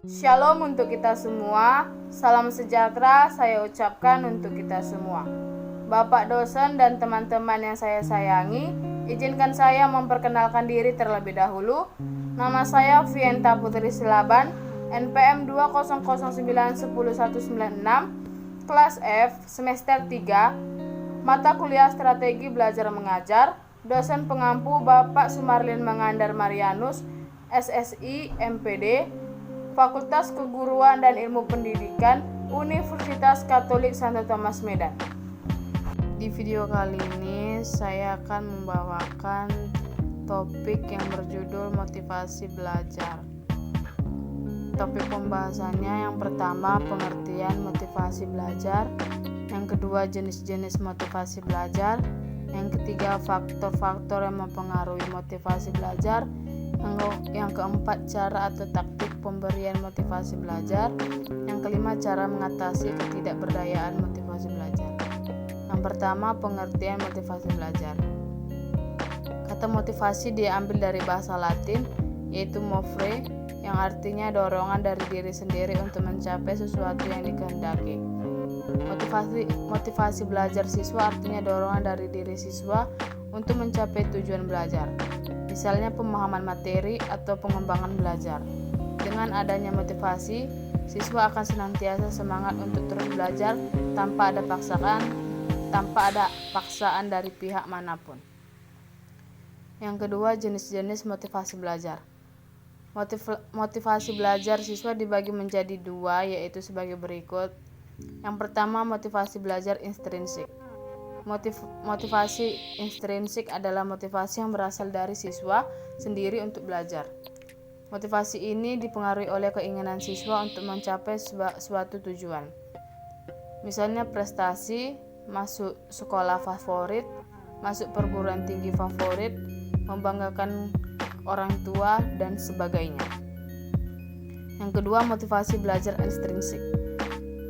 Shalom untuk kita semua, salam sejahtera saya ucapkan untuk kita semua. Bapak dosen dan teman-teman yang saya sayangi, izinkan saya memperkenalkan diri terlebih dahulu. Nama saya Vienta Putri Silaban, NPM 200910196, kelas F, semester 3, mata kuliah strategi belajar mengajar, dosen pengampu Bapak Sumarlin Mangandar Marianus, SSI, MPD, Fakultas Keguruan dan Ilmu Pendidikan, Universitas Katolik Santo Thomas Medan. Di video kali ini saya akan membawakan topik yang berjudul motivasi belajar. Topik pembahasannya yang pertama pengertian motivasi belajar, yang kedua jenis-jenis motivasi belajar, yang ketiga faktor-faktor yang mempengaruhi motivasi belajar, yang keempat cara atau taktik pemberian motivasi belajar, yang kelima cara mengatasi ketidakberdayaan motivasi belajar. Yang pertama pengertian motivasi belajar. Kata motivasi diambil dari bahasa Latin yaitu movere, yang artinya dorongan dari diri sendiri untuk mencapai sesuatu yang dikehendaki. Motivasi belajar siswa artinya dorongan dari diri siswa untuk mencapai tujuan belajar, misalnya pemahaman materi atau pengembangan belajar. Dengan adanya motivasi, siswa akan senantiasa semangat untuk terus belajar tanpa ada paksaan dari pihak manapun. Yang kedua, jenis-jenis motivasi belajar. Motivasi belajar siswa dibagi menjadi dua, yaitu sebagai berikut. Yang pertama, motivasi belajar intrinsik. Motivasi intrinsik adalah motivasi yang berasal dari siswa sendiri untuk belajar. Motivasi ini dipengaruhi oleh keinginan siswa untuk mencapai suatu tujuan. Misalnya prestasi, masuk sekolah favorit, masuk perguruan tinggi favorit, membanggakan orang tua, dan sebagainya. Yang kedua, motivasi belajar ekstrinsik.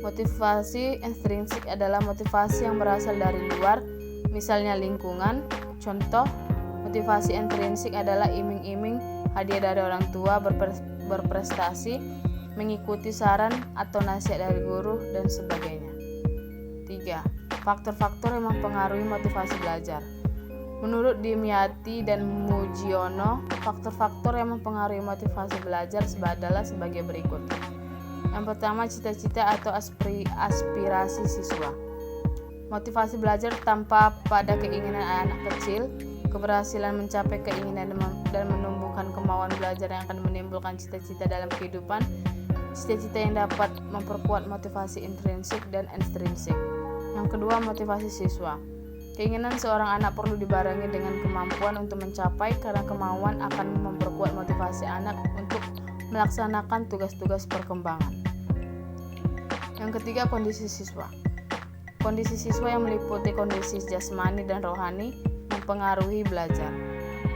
Motivasi ekstrinsik adalah motivasi yang berasal dari luar, misalnya lingkungan. Contoh, motivasi intrinsik adalah iming-iming hadiah dari orang tua, berprestasi, mengikuti saran atau nasihat dari guru, dan sebagainya. 3. Faktor-faktor yang mempengaruhi motivasi belajar. Menurut Dimyati dan Mujiono, faktor-faktor yang mempengaruhi motivasi belajar adalah sebagai berikut. Yang pertama, cita-cita atau aspirasi siswa. Motivasi belajar tanpa pada keinginan anak kecil, keberhasilan mencapai keinginan dan menumbuhkan kemauan belajar yang akan menimbulkan cita-cita dalam kehidupan, cita-cita yang dapat memperkuat motivasi intrinsik dan ekstrinsik. Yang kedua, motivasi siswa. Keinginan seorang anak perlu dibarengi dengan kemampuan untuk mencapai, karena kemauan akan memperkuat motivasi anak untuk melaksanakan tugas-tugas perkembangan. Yang ketiga, kondisi siswa. Kondisi siswa yang meliputi kondisi jasmani dan rohani mempengaruhi belajar.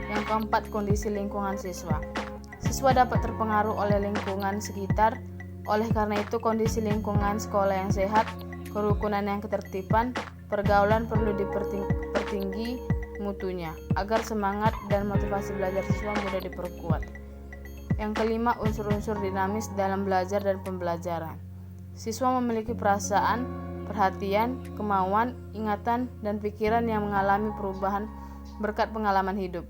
Yang keempat, kondisi lingkungan siswa. Siswa dapat terpengaruh oleh lingkungan sekitar. Oleh karena itu, kondisi lingkungan sekolah yang sehat, kerukunan yang ketertiban, pergaulan perlu dipertinggi mutunya agar semangat dan motivasi belajar siswa mudah diperkuat. Yang kelima, unsur-unsur dinamis dalam belajar dan pembelajaran. Siswa memiliki perasaan, perhatian, kemauan, ingatan, dan pikiran yang mengalami perubahan berkat pengalaman hidup.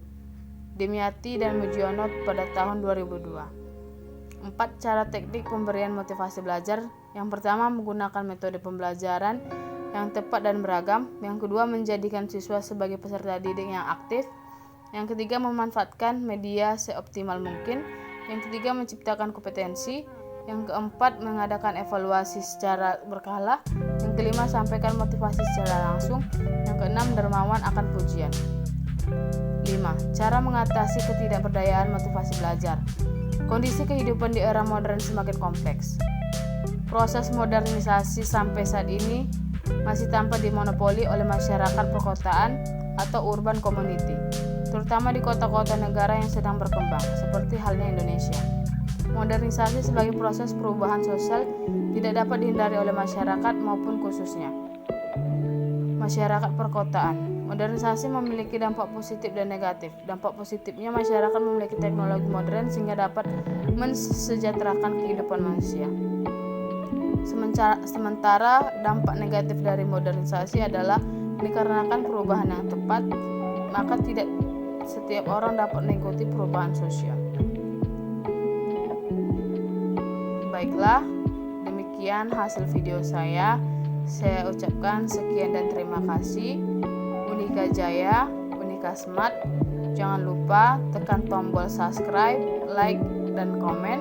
Dimyati dan Mujiono pada tahun 2002. 4. Cara teknik pemberian motivasi belajar. Yang pertama, menggunakan metode pembelajaran yang tepat dan beragam. Yang kedua, menjadikan siswa sebagai peserta didik yang aktif. Yang ketiga, memanfaatkan media seoptimal mungkin. Yang ketiga, menciptakan kompetensi. Yang keempat, mengadakan evaluasi secara berkala. Yang kelima, sampaikan motivasi secara langsung. Yang keenam, dermawan akan pujian. 5. Cara mengatasi ketidakberdayaan motivasi belajar. Kondisi kehidupan di era modern semakin kompleks. Proses modernisasi sampai saat ini masih tampak dimonopoli oleh masyarakat perkotaan atau urban community, terutama di kota-kota negara yang sedang berkembang, seperti halnya Indonesia. Modernisasi sebagai proses perubahan sosial tidak dapat dihindari oleh masyarakat maupun khususnya masyarakat perkotaan. Modernisasi memiliki dampak positif dan negatif. Dampak positifnya, masyarakat memiliki teknologi modern sehingga dapat mensejahterakan kehidupan manusia. Sementara dampak negatif dari modernisasi adalah dikarenakan perubahan yang tepat, maka tidak setiap orang dapat mengikuti perubahan sosial. Baiklah, demikian hasil video saya. Saya ucapkan sekian dan terima kasih. Unika Jaya, Unika Smart. Jangan lupa tekan tombol subscribe, like, dan komen.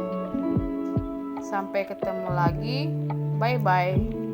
Sampai ketemu lagi. Bye-bye.